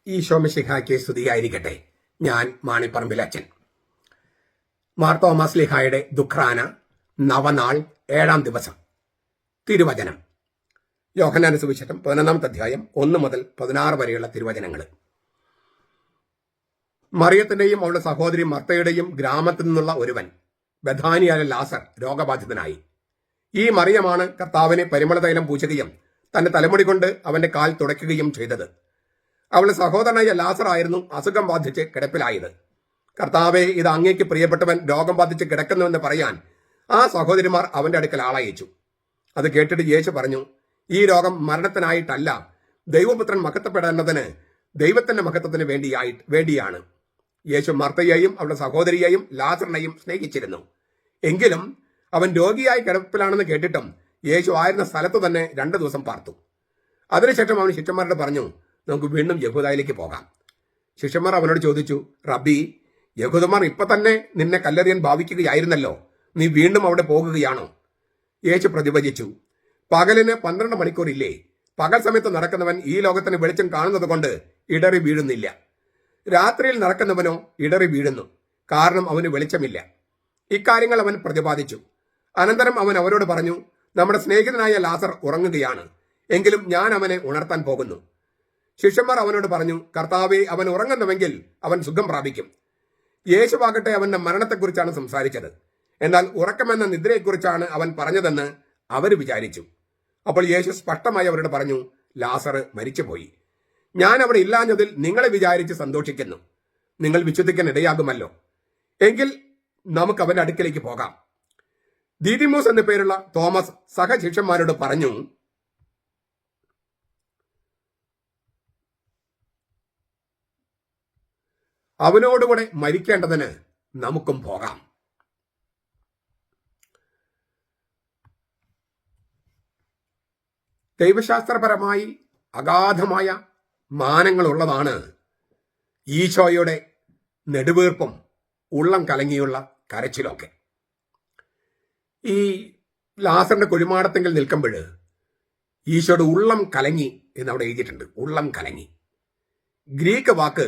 ഈശോ മിശിഹായ്ക്ക് സ്തുതിയായിരിക്കട്ടെ. ഞാൻ മാണിപ്പറമ്പിലച്ചൻ. മാർ തോമസ് ലീഹായുടെ ദുഃഖ്രാന നവനാൾ 7-ാം ദിവസം. തിരുവചനം യോഹന്നാന്റെ സുവിശേഷം 11-ാമത്തെ അധ്യായം 1 മുതൽ 16 വരെയുള്ള തിരുവചനങ്ങൾ. മറിയത്തിന്റെയും അവളുടെ സഹോദരി മർത്തയുടെയും ഗ്രാമത്തിൽ നിന്നുള്ള ഒരുവൻ, ബഥാനിയായ ലാസർ, രോഗബാധിതനായി. ഈ മറിയമാണ് കർത്താവിനെ പരിമളതൈലം പൂശുകയും തന്റെ തലമുടി കൊണ്ട് അവന്റെ കാൽ തുടയ്ക്കുകയും ചെയ്തത്. അവളുടെ സഹോദരനായ ലാസർ ആയിരുന്നു അസുഖം ബാധിച്ച് കിടപ്പിലായത്. കർത്താവെ, ഇത് അങ്ങേക്ക് പ്രിയപ്പെട്ടവൻ രോഗം ബാധിച്ച് കിടക്കുന്നുവെന്ന് പറയാൻ ആ സഹോദരിമാർ അവന്റെ അടുക്കൽ ആളയച്ചു. അത് കേട്ടിട്ട് യേശു പറഞ്ഞു, ഈ രോഗം മരണത്തിനായിട്ടല്ല, ദൈവപുത്രൻ മഹത്വപ്പെടേണ്ടതിന് ദൈവത്തിന്റെ മഹത്വത്തിന് വേണ്ടിയാണ്. യേശു മർത്തയെയും അവളുടെ സഹോദരിയെയും ലാസറിനെയും സ്നേഹിച്ചിരുന്നു. എങ്കിലും അവൻ രോഗിയായി കിടപ്പിലാണെന്ന് കേട്ടിട്ടും യേശു ആയിരുന്ന സ്ഥലത്ത് തന്നെ 2 ദിവസം പാർത്തു. അതിനുശേഷം അവൻ ശിഷ്യന്മാരോട് പറഞ്ഞു, നമുക്ക് വീണ്ടും യഹൂദയിലേക്ക് പോകാം. ശിഷ്യന്മാർ അവനോട് ചോദിച്ചു, റബ്ബി, യഹൂദന്മാർ ഇപ്പൊ തന്നെ നിന്നെ കല്ലെറിയാൻ ഭാവിക്കുകയായിരുന്നല്ലോ, നീ വീണ്ടും അവിടെ പോകുകയാണോ? യേശു പ്രതിവചിച്ചു, പകലിന് 12 മണിക്കൂർ ഇല്ലേ? പകൽ സമയത്ത് നടക്കുന്നവൻ ഈ ലോകത്തിന് വെളിച്ചം കാണുന്നത് കൊണ്ട് ഇടറി വീഴുന്നില്ല. രാത്രിയിൽ നടക്കുന്നവനോ ഇടറി വീഴുന്നു, കാരണം അവന് വെളിച്ചമില്ല. ഇക്കാര്യങ്ങൾ അവൻ പ്രതിപാദിച്ചു. അനന്തരം അവൻ അവരോട് പറഞ്ഞു, നമ്മുടെ സ്നേഹിതനായ ലാസർ ഉറങ്ങുകയാണ്, എങ്കിലും ഞാൻ അവനെ ഉണർത്താൻ പോകുന്നു. ശിഷ്യന്മാർ അവനോട് പറഞ്ഞു, കർത്താവെ, അവൻ ഉറങ്ങുന്നുവെങ്കിൽ അവൻ സുഖം പ്രാപിക്കും. യേശുവാകട്ടെ അവന്റെ മരണത്തെക്കുറിച്ചാണ് സംസാരിച്ചത്, എന്നാൽ ഉറക്കമെന്ന നിദ്രയെക്കുറിച്ചാണ് അവൻ പറഞ്ഞതെന്ന് അവർ വിചാരിച്ചു. അപ്പോൾ യേശു സ്പഷ്ടമായി അവരോട് പറഞ്ഞു, ലാസർ മരിച്ചുപോയി. ഞാൻ അവിടെ ഇല്ലാഞ്ഞതിൽ നിങ്ങളെ വിചാരിച്ച് സന്തോഷിക്കുന്നു. നിങ്ങൾ വിശ്വസിക്കാൻ ഇടയാകുമല്ലോ. എങ്കിൽ നമുക്ക് അവന്റെ അടുക്കലേക്ക് പോകാം. ദീദിമോസ് എന്നു പേരുള്ള തോമസ് സഹശിഷ്യന്മാരോട് പറഞ്ഞു, അവനോടുകൂടെ മരിക്കേണ്ടതിന് നമുക്കും പോകാം. ദൈവശാസ്ത്രപരമായി അഗാധമായ മാനങ്ങളുള്ളതാണ് ഈശോയുടെ നെടുവീർപ്പും ഉള്ളം കലങ്ങിയുള്ള കരച്ചിലൊക്കെ. ഈ ലാസറിന്റെ കുഴിമാടത്തെങ്കിൽ നിൽക്കുമ്പോൾ ഈശോയുടെ ഉള്ളം കലങ്ങി എന്നവിടെ എഴുതിയിട്ടുണ്ട്. ഉള്ളം കലങ്ങി. ഗ്രീക്ക് വാക്ക്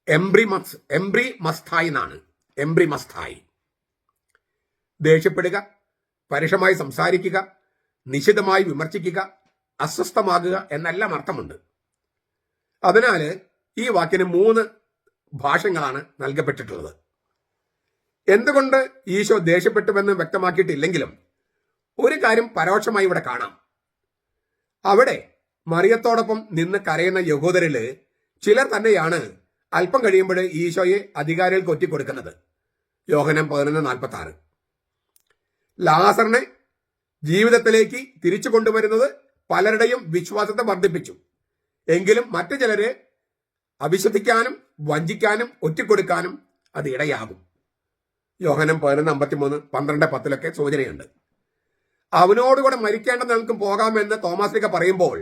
എംബ്രിമസ്തായി എന്നാണ്. എംബ്രിമസ്തായി. ദേഷ്യപ്പെടുക, പരുഷമായി സംസാരിക്കുക, നിശിതമായി വിമർശിക്കുക, അസ്വസ്ഥമാകുക എന്നെല്ലാം അർത്ഥമുണ്ട്. അതിനാൽ ഈ വാക്കിന് 3 ഭാഷകളാണ് നൽകപ്പെട്ടിട്ടുള്ളത്. എന്തുകൊണ്ട് ഈശോ ദേഷ്യപ്പെട്ടുവെന്ന് വ്യക്തമാക്കിയിട്ടില്ലെങ്കിലും ഒരു കാര്യം പരോക്ഷമായി ഇവിടെ കാണാം. അവിടെ മറിയത്തോടൊപ്പം നിന്ന് കരയുന്ന യഹൂദരില് ചിലർ തന്നെയാണ് അല്പം കഴിയുമ്പോൾ ഈശോയെ അധികാരികൾക്ക് ഒറ്റിക്കൊടുക്കുന്നത്. യോഹന്നാൻ 11:46. ലാസറിനെ ജീവിതത്തിലേക്ക് തിരിച്ചു കൊണ്ടുവരുന്നത് പലരുടെയും വിശ്വാസത്തെ വർദ്ധിപ്പിച്ചു. എങ്കിലും മറ്റു ചിലര് അവിശ്വസിക്കാനും വഞ്ചിക്കാനും ഒറ്റിക്കൊടുക്കാനും അത് ഇടയാകും. യോഹന്നാൻ 11:53, 12:10 സൂചനയുണ്ട്. അവനോടുകൂടെ മരിക്കേണ്ടെന്ന് നമുക്ക് പോകാമെന്ന് തോമസ് ലീഹ പറയുമ്പോൾ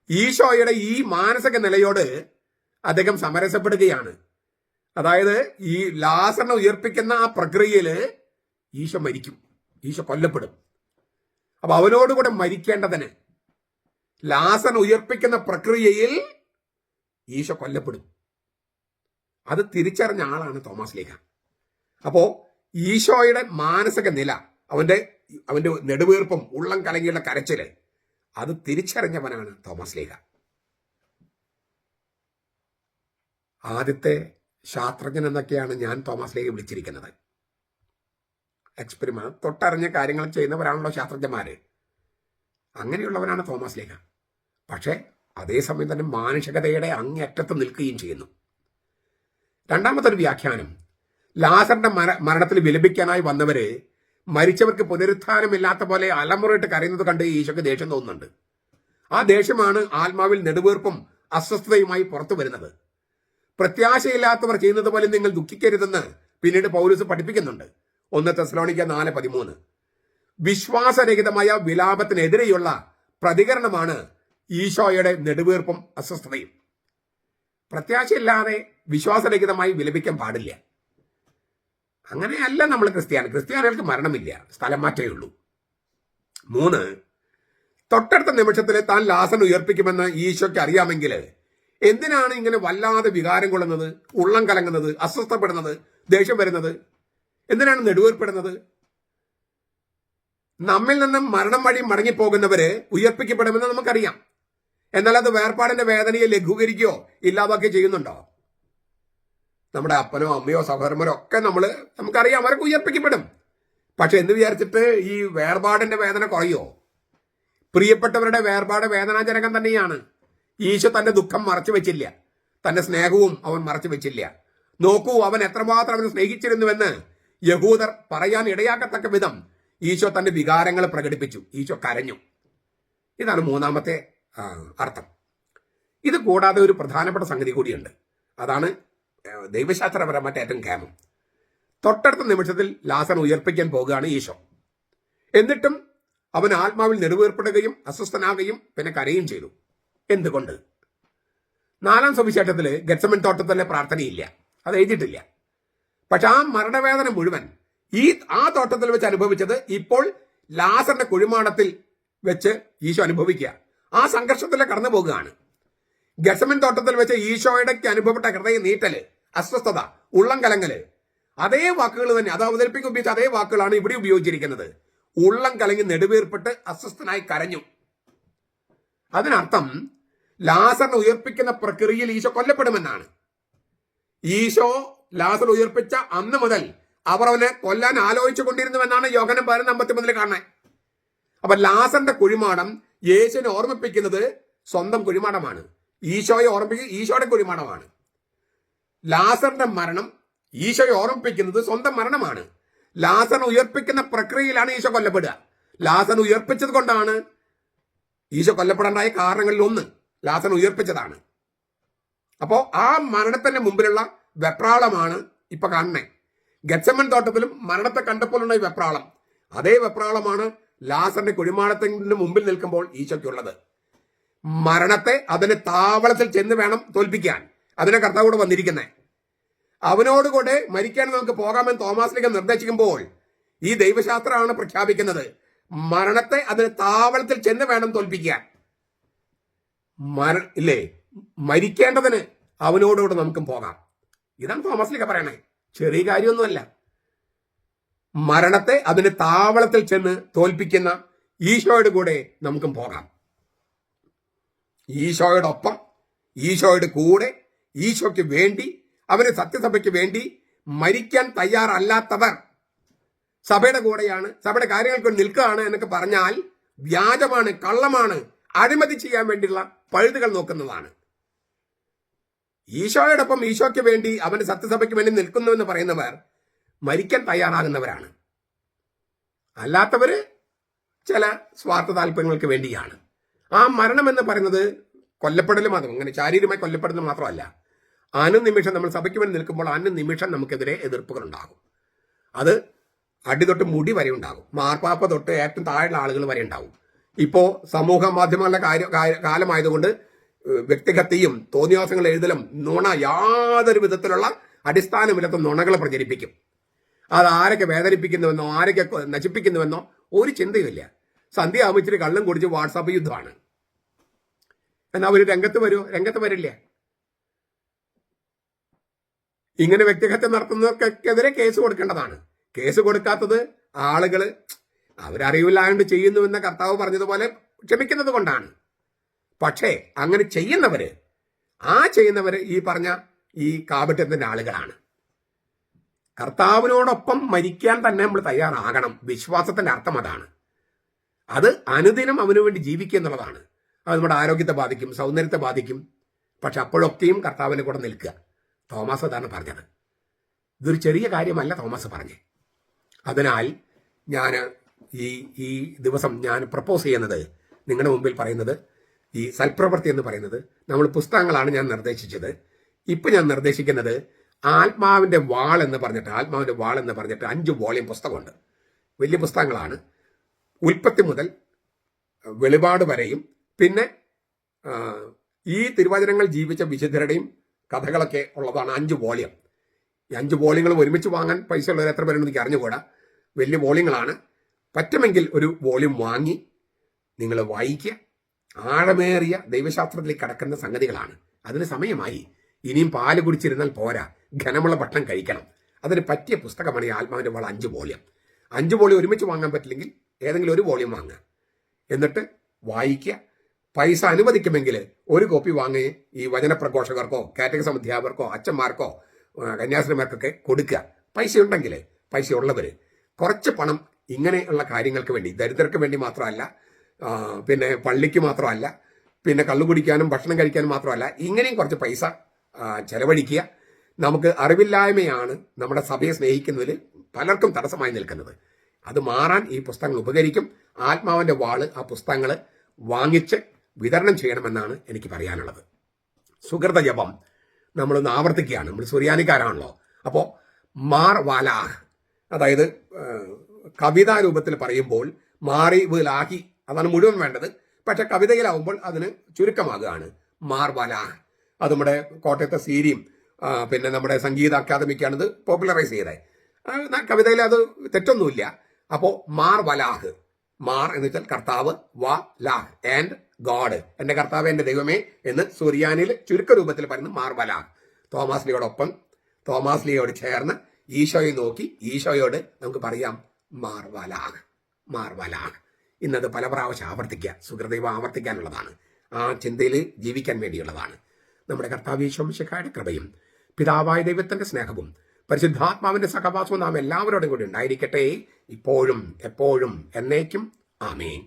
ഈശോയുടെ ഈ മാനസിക നിലയോട് അദ്ദേഹം സമരസപ്പെടുകയാണ്. അതായത് ഈ ലാസറിനെ ഉയർപ്പിക്കുന്ന ആ പ്രക്രിയയിൽ ഈശോ മരിക്കും, ഈശോ കൊല്ലപ്പെടും. അപ്പൊ അവനോടുകൂടെ മരിക്കേണ്ടതിന് ലാസറിനെ ഉയർപ്പിക്കുന്ന പ്രക്രിയയിൽ ഈശോ കൊല്ലപ്പെടും. അത് തിരിച്ചറിഞ്ഞ ആളാണ് തോമസ് ലീഹ. അപ്പോ ഈശോയുടെ മാനസിക നില, അവന്റെ നെടുവീർപ്പും ഉള്ളം കലങ്ങിയുള്ള കരച്ചില്, അത് തിരിച്ചറിഞ്ഞവനാണ് തോമസ് ലീഹ. ആദ്യത്തെ ശാസ്ത്രജ്ഞൻ എന്നൊക്കെയാണ് ഞാൻ തോമസ് ലീഹയെ വിളിച്ചിരിക്കുന്നത്. എക്സ്പെരിമെന്റ് തൊട്ടറിഞ്ഞ കാര്യങ്ങൾ ചെയ്യുന്നവരാണല്ലോ ശാസ്ത്രജ്ഞന്മാര്. അങ്ങനെയുള്ളവനാണ് തോമസ് ലീഹ. പക്ഷേ അതേസമയം തന്നെ മാനുഷികതയുടെ അങ്ങേയറ്റത്ത് നിൽക്കുകയും ചെയ്യുന്നു. രണ്ടാമത്തെ ഒരു വ്യാഖ്യാനം, ലാസറിന്റെ മരണത്തിൽ വിലപിക്കാനായി വന്നവര് മരിച്ചവർക്ക് പുനരുത്ഥാനമില്ലാത്ത പോലെ അലമുറയിട്ട് കരയുന്നത് കണ്ട് ഈശോയ്ക്ക് ദേഷ്യം തോന്നുന്നുണ്ട്. ആ ദേഷ്യമാണ് ആത്മാവിൽ നെടുവീർപ്പും അസ്വസ്ഥതയുമായി പുറത്തു വരുന്നത്. പ്രത്യാശയില്ലാത്തവർ ചെയ്യുന്നത് പോലെ നിങ്ങൾ ദുഃഖിക്കരുതെന്ന് പിന്നീട് പൗലോസ് പഠിപ്പിക്കുന്നുണ്ട്. 1 തെസ്സലോനിക്ക 4:13. വിശ്വാസരഹിതമായ വിലാപത്തിനെതിരെയുള്ള പ്രതികരണമാണ് ഈശോയുടെ നെടുവീർപ്പും അസ്വസ്ഥതയും. പ്രത്യാശയില്ലാതെ വിശ്വാസരഹിതമായി വിലപിക്കാൻ പാടില്ല. അങ്ങനെയല്ല നമ്മൾ ക്രിസ്ത്യാനികൾക്ക് മരണമില്ല, സ്ഥലം മാറ്റേ ഉള്ളൂ. 3, തൊട്ടടുത്ത നിമിഷത്തിൽ താൻ ലാസറിനെ ഉയർപ്പിക്കുമെന്ന് ഈശോയ്ക്ക് അറിയാമെങ്കിൽ എന്തിനാണ് ഇങ്ങനെ വല്ലാതെ വികാരം കൊള്ളുന്നത്, ഉള്ളം കലങ്ങുന്നത്, അസ്വസ്ഥപ്പെടുന്നത്, ദേഷ്യം വരുന്നത്? എന്തിനാണ് നെടുവേർപ്പെടുന്നത്? നമ്മിൽ നിന്നും മരണം വഴി മടങ്ങിപ്പോകുന്നവര് ഉയർപ്പിക്കപ്പെടുമെന്ന് നമുക്കറിയാം. എന്നാൽ അത് വേർപാടിന്റെ വേദനയെ ലഘൂകരിക്കുകയോ ഇല്ലാതാക്കുകയോ ചെയ്യുന്നുണ്ടോ? നമ്മുടെ അപ്പനോ അമ്മയോ സഹോദരന്മാരോ ഒക്കെ നമുക്കറിയാം, അവരൊക്കെ ഉയർപ്പിക്കപ്പെടും. പക്ഷെ എന്ന് വിചാരിച്ചിട്ട് ഈ വേർപാടിന്റെ വേദന കുറയോ? പ്രിയപ്പെട്ടവരുടെ വേർപാട് വേദനാജനകം തന്നെയാണ്. ഈശോ തന്റെ ദുഃഖം മറച്ചു വെച്ചില്ല, തന്റെ സ്നേഹവും അവൻ മറച്ചു വെച്ചില്ല. നോക്കൂ, അവൻ എത്രമാത്രം അവനെ സ്നേഹിച്ചിരുന്നുവെന്ന് യഹൂദർ പറയാൻ ഇടയാക്കത്തക്ക വിധം ഈശോ തന്റെ വികാരങ്ങൾ പ്രകടിപ്പിച്ചു. ഈശോ കരഞ്ഞു. ഇതാണ് മൂന്നാമത്തെ അർത്ഥം. ഇത് കൂടാതെ ഒരു പ്രധാനപ്പെട്ട സംഗതി കൂടിയുണ്ട്. അതാണ് ദൈവശാസ്ത്രപരമായിട്ട് ഏറ്റവും കേമം. തൊട്ടടുത്ത നിമിഷത്തിൽ ലാസർ ഉയർപ്പിക്കാൻ പോകുകയാണ് ഈശോ. എന്നിട്ടും അവൻ ആത്മാവിൽ നെടുവേർപ്പെടുകയും അസ്വസ്ഥനാകുകയും പിന്നെ കരയും ചെയ്തു. എന്തുകൊണ്ട്? 4-ാം സുവിശേഷത്തിൽ ഗെത്സമൻ തോട്ടത്തിലെ പ്രാർത്ഥനയില്ല, അത് എഴുതിയിട്ടില്ല. പക്ഷെ ആ മരണവേദന മുഴുവൻ ആ തോട്ടത്തിൽ വെച്ച് അനുഭവിച്ചത് ഇപ്പോൾ ലാസറിന്റെ കുഴിമാടത്തിൽ വെച്ച് ഈശോ അനുഭവിക്കുക. ആ സംഘർഷത്തിൽ കടന്നു പോകുകയാണ്. ഗെത്സമൻ തോട്ടത്തിൽ വെച്ച് ഈശോയുടെ അനുഭവപ്പെട്ട ഹൃദയ നീറ്റല്, അസ്വസ്ഥത, ഉള്ളം കലങ്ങല്, അതേ വാക്കുകൾ തന്നെ, അത് അവതരിപ്പിക്കാൻ ഉപയോഗിച്ച അതേ വാക്കുകളാണ് ഇവിടെ ഉപയോഗിച്ചിരിക്കുന്നത്. ഉള്ളം കലങ്ങി നെടുവീർപ്പിട്ട് അസ്വസ്ഥനായി കരഞ്ഞു. അതിനർത്ഥം ലാസറിനെ ഉയർപ്പിക്കുന്ന പ്രക്രിയയിൽ ഈശോ കൊല്ലപ്പെടുമെന്നാണ്. ഈശോ ലാസർ ഉയർപ്പിച്ച അന്ന് മുതൽ അവർ അവനെ കൊല്ലാൻ ആലോചിച്ചു കൊണ്ടിരുന്നുവെന്നാണ് യോഹന്നാൻ 11:53 കാണുന്നത്. അപ്പൊ ലാസറിന്റെ കുഴിമാടം യേശുവിനെ ഓർമ്മിപ്പിക്കുന്നത് സ്വന്തം കുഴിമാടമാണ്. ഈശോയെ ഓർമ്മിപ്പിക്കുന്നത് ഈശോയുടെ കുഴിമാടമാണ്. ലാസറിന്റെ മരണം ഈശോയെ ഓർമ്മിപ്പിക്കുന്നത് സ്വന്തം മരണമാണ്. ലാസറിനെ ഉയർപ്പിക്കുന്ന പ്രക്രിയയിലാണ് ഈശോ കൊല്ലപ്പെടുക. ലാസറിനെ ഉയർപ്പിച്ചത് കൊണ്ടാണ് ഈശോ കൊല്ലപ്പെടാനായ കാരണങ്ങളിൽ ഒന്ന് ലാസറിനെ ഉയർപ്പിച്ചതാണ്. അപ്പോ ആ മരണത്തിന്റെ മുമ്പിലുള്ള വെപ്രാളമാണ് ഇപ്പൊ കാണുന്നത്. ഗെത്സമൻ തോട്ടത്തിലും മരണത്തെ കണ്ടപ്പോഴുള്ള ഈ വെപ്രാളം, അതേ വെപ്രാളമാണ് ലാസറിന്റെ കുഴിമാടത്തിന്റെ മുമ്പിൽ നിൽക്കുമ്പോൾ ഈശോയ്ക്കുള്ളത്. മരണത്തെ അതിന്റെ താവളത്തിൽ ചെന്ന് വേണം തോൽപ്പിക്കാൻ. അതിനെ കർത്താവോട് വന്നിരിക്കുന്നത്. അവനോടുകൂടെ മരിക്കാൻ നമുക്ക് പോകാമെന്ന് തോമാസിലേക്ക് നിർദ്ദേശിക്കുമ്പോൾ ഈ ദൈവശാസ്ത്രമാണ് പ്രഖ്യാപിക്കുന്നത്, മരണത്തെ അതിന്റെ താവളത്തിൽ ചെന്ന് വേണം തോൽപ്പിക്കാൻ. ഇല്ലേ, മരിക്കേണ്ടതിന് അവനോടുകൂടെ നമുക്കും പോകാം. ഇതാണ് തോമസിലേക്ക് പറയണേ. ചെറിയ കാര്യമൊന്നുമല്ല. മരണത്തെ അതിന്റെ താവളത്തിൽ ചെന്ന് തോൽപ്പിക്കുന്ന ഈശോയുടെ കൂടെ നമുക്കും പോകാം. ഈശോയോടൊപ്പം, ഈശോയുടെ കൂടെ, ഈശോയ്ക്ക് വേണ്ടി, അവന് സത്യസഭയ്ക്ക് വേണ്ടി മരിക്കാൻ തയ്യാറല്ലാത്തവർ സഭയുടെ കൂടെയാണ്, സഭയുടെ കാര്യങ്ങൾക്ക് നിൽക്കുകയാണ് എന്നൊക്കെ പറഞ്ഞാൽ വ്യാജമാണ്, കള്ളമാണ്, അഴിമതി ചെയ്യാൻ വേണ്ടിയുള്ള പഴുതുകൾ നോക്കുന്നതാണ്. ഈശോയോടൊപ്പം ഈശോയ്ക്ക് വേണ്ടി, അവന്റെ സത്യസഭയ്ക്ക് വേണ്ടി നിൽക്കുന്നുവെന്ന് പറയുന്നവർ മരിക്കാൻ തയ്യാറാകുന്നവരാണ്. അല്ലാത്തവര് ചില സ്വാർത്ഥ താല്പര്യങ്ങൾക്ക് വേണ്ടിയാണ്. ആ മരണം എന്ന് പറയുന്നത് കൊല്ലപ്പെടലും, അതും അങ്ങനെ ശാരീരികമായി കൊല്ലപ്പെടുന്നത് മാത്രമല്ല, അനുനിമിഷം നമ്മൾ സഭയ്ക്ക് വേണ്ടി നിൽക്കുമ്പോൾ അനുനിമിഷം നമുക്കെതിരെ എതിർപ്പുകൾ ഉണ്ടാകും. അത് അടി തൊട്ട് മുടി വരെ ഉണ്ടാകും. മാർപ്പാപ്പ തൊട്ട് ഏറ്റവും താഴെയുള്ള ആളുകൾ വരെ ഉണ്ടാവും. ഇപ്പോ സമൂഹ മാധ്യമങ്ങളുടെ കാലമായതുകൊണ്ട് വ്യക്തിഹത്യയും തോന്നിയാസങ്ങൾ എഴുതലും നുണ, യാതൊരു വിധത്തിലുള്ള അടിസ്ഥാനമില്ലാത്ത നുണകൾ പ്രചരിപ്പിക്കും. അത് ആരൊക്കെ വേദനിപ്പിക്കുന്നുവെന്നോ ആരൊക്കെ നശിപ്പിക്കുന്നുവെന്നോ ഒരു ചിന്തയുമില്ല. സന്ധ്യ ആമിച്ചിട്ട് കള്ളം കുടിച്ച് വാട്സാപ്പ് യുദ്ധമാണ്. എന്നാൽ അവർ രംഗത്ത് വരില്ല. ഇങ്ങനെ വ്യക്തിഹത്യ നടത്തുന്നവർക്കെതിരെ കേസ് കൊടുക്കേണ്ടതാണ്. കേസ് കൊടുക്കാത്തത് ആളുകള് അവരറിവില്ലാണ്ട് ചെയ്യുന്നുവെന്ന കർത്താവ് പറഞ്ഞതുപോലെ ക്ഷമിക്കുന്നത് കൊണ്ടാണ്. പക്ഷേ അങ്ങനെ ചെയ്യുന്നവര് ഈ പറഞ്ഞ ഈ കാപട്യത്തിന്റെ ആളുകളാണ്. കർത്താവിനോടൊപ്പം മരിക്കാൻ തന്നെ നമ്മൾ തയ്യാറാകണം. വിശ്വാസത്തിന്റെ അർത്ഥം അതാണ്. അത് അനുദിനം അവനു വേണ്ടി ജീവിക്കുക എന്നുള്ളതാണ്. അത് നമ്മുടെ ആരോഗ്യത്തെ ബാധിക്കും, സൗന്ദര്യത്തെ ബാധിക്കും. പക്ഷെ അപ്പോഴൊക്കെയും കർത്താവിനെ കൂടെ നിൽക്കുക. തോമസ് അതാണ് പറഞ്ഞത്. ഇതൊരു ചെറിയ കാര്യമല്ല തോമസ് പറഞ്ഞേ. അതിനാൽ ഞാൻ ഈ ദിവസം ഞാൻ പ്രപ്പോസ് ചെയ്യുന്നത്, നിങ്ങളുടെ മുമ്പിൽ പറയുന്നത്, ഈ സൽപ്രവൃത്തി എന്ന് പറയുന്നത് നമ്മൾ പുസ്തകങ്ങളാണ് ഞാൻ നിർദ്ദേശിച്ചത്. ഇപ്പം ഞാൻ നിർദ്ദേശിക്കുന്നത് ആത്മാവിൻ്റെ വാൾ എന്ന് പറഞ്ഞിട്ട് 5 വോളിയം പുസ്തകമുണ്ട്. വലിയ പുസ്തകങ്ങളാണ്. ഉൽപ്പത്തി മുതൽ വെളിപാട് വരെയും പിന്നെ ഈ തിരുവചനങ്ങൾ ജീവിച്ച വിശുദ്ധരുടെയും കഥകളൊക്കെ ഉള്ളതാണ് 5 വോളിയം. ഈ 5 വോളിയങ്ങൾ ഒരുമിച്ച് വാങ്ങാൻ പൈസ ഉള്ളവർ എത്ര പേരുണ്ടെന്ന് എനിക്ക് അറിഞ്ഞുകൂടാ. വലിയ വോളിയങ്ങളാണ്. പറ്റുമെങ്കിൽ ഒരു വോളിയം വാങ്ങി നിങ്ങൾ വായിക്കുക. ആഴമേറിയ ദൈവശാസ്ത്രത്തിലേക്ക് കടക്കുന്ന സംഗതികളാണ്. അതിന് സമയമായി. ഇനിയും പാല് കുടിച്ചിരുന്നാൽ പോരാ, ഘനമുള്ള ഭക്ഷണം കഴിക്കണം. അതിന് പറ്റിയ പുസ്തകമാണ് ഈ ആത്മാവിന്റെ വാൾ 5 വോളിയം. 5 വോളിയം ഒരുമിച്ച് വാങ്ങാൻ പറ്റില്ലെങ്കിൽ ഏതെങ്കിലും ഒരു വോളിയം വാങ്ങുക, എന്നിട്ട് വായിക്കുക. പൈസ അനുവദിക്കുമെങ്കിൽ ഒരു കോപ്പി വാങ്ങി ഈ വചനപ്രഘോഷകർക്കോ കാറ്റഗിസം അധ്യാപകർക്കോ അച്ഛന്മാർക്കോ കന്യാസ്ത്രീമാർക്കൊക്കെ കൊടുക്കുക. പൈസ ഉണ്ടെങ്കിൽ, പൈസ ഉള്ളവർ കുറച്ച് പണം ഇങ്ങനെയുള്ള കാര്യങ്ങൾക്ക് വേണ്ടി, ദരിദ്രർക്ക് വേണ്ടി മാത്രമല്ല, പിന്നെ പള്ളിക്ക് മാത്രമല്ല, പിന്നെ കള്ളുകുടിക്കാനും ഭക്ഷണം കഴിക്കാനും മാത്രമല്ല, ഇങ്ങനെയും കുറച്ച് പൈസ ചെലവഴിക്കുക. നമുക്ക് അറിവില്ലായ്മയാണ് നമ്മുടെ സഭയെ സ്നേഹിക്കുന്നതിൽ പലർക്കും തടസ്സമായി നിൽക്കുന്നത്. അത് മാറാൻ ഈ പുസ്തകങ്ങൾ ഉപകരിക്കും. ആത്മാവിന്റെ വാള് ആ പുസ്തകങ്ങൾ വാങ്ങിച്ച് വിതരണം ചെയ്യണമെന്നാണ് എനിക്ക് പറയാനുള്ളത്. സുഹൃത ജപം നമ്മളൊന്ന് ആവർത്തിക്കുകയാണ്. നമ്മൾ സുറിയാനിക്കാരാണല്ലോ. അപ്പോൾ മാർ വാലാഹ്, അതായത് കവിതാ രൂപത്തിൽ പറയുമ്പോൾ മാറി ലാഹി, അതാണ് മുഴുവൻ വേണ്ടത്. പക്ഷെ കവിതയിലാവുമ്പോൾ അതിന് ചുരുക്കമാകുകയാണ് മാർ വാലാഹ്. അത് നമ്മുടെ കോട്ടയത്തെ സീരിയും പിന്നെ നമ്മുടെ സംഗീത അക്കാദമിക്കാണിത് പോപ്പുലറൈസ് ചെയ്തത്. കവിതയിൽ അത് തെറ്റൊന്നുമില്ല. അപ്പോൾ മാർ വലാഹ്, മാർ എന്ന് വെച്ചാൽ കർത്താവ്, വ ലാഹ് ആൻഡ് ഗോഡ്, എന്റെ കർത്താവ് എന്റെ ദൈവമേ എന്ന് സുറിയാനിൽ ചുരുക്ക രൂപത്തിൽ പറയുന്നത് മാർ വലാഹ്. തോമാസ് ലിയോടൊപ്പം, തോമാസ് ലിയോട് ചേർന്ന് ഈശോയെ നോക്കി ഈശോയോട് നമുക്ക് പറയാം മാർ വലാഹ്, മാർ വലാഹ്. ഇന്നത് പല പ്രാവശ്യം ആവർത്തിക്കുക. സുഹൃദൈവം ആവർത്തിക്കാനുള്ളതാണ്, ആ ചിന്തയിൽ ജീവിക്കാൻ വേണ്ടിയുള്ളതാണ്. നമ്മുടെ കർത്താവ് ഈശോ മിശിഹായുടെ കൃപയും പിതാവായ ദൈവത്തിന്റെ സ്നേഹവും പരിശുദ്ധാത്മാവിന്റെ സഹവാസവും നാം എല്ലാവരോടും കൂടി ഉണ്ടായിരിക്കട്ടെ, ഇപ്പോഴും എപ്പോഴും എന്നേക്കും. ആമേൻ.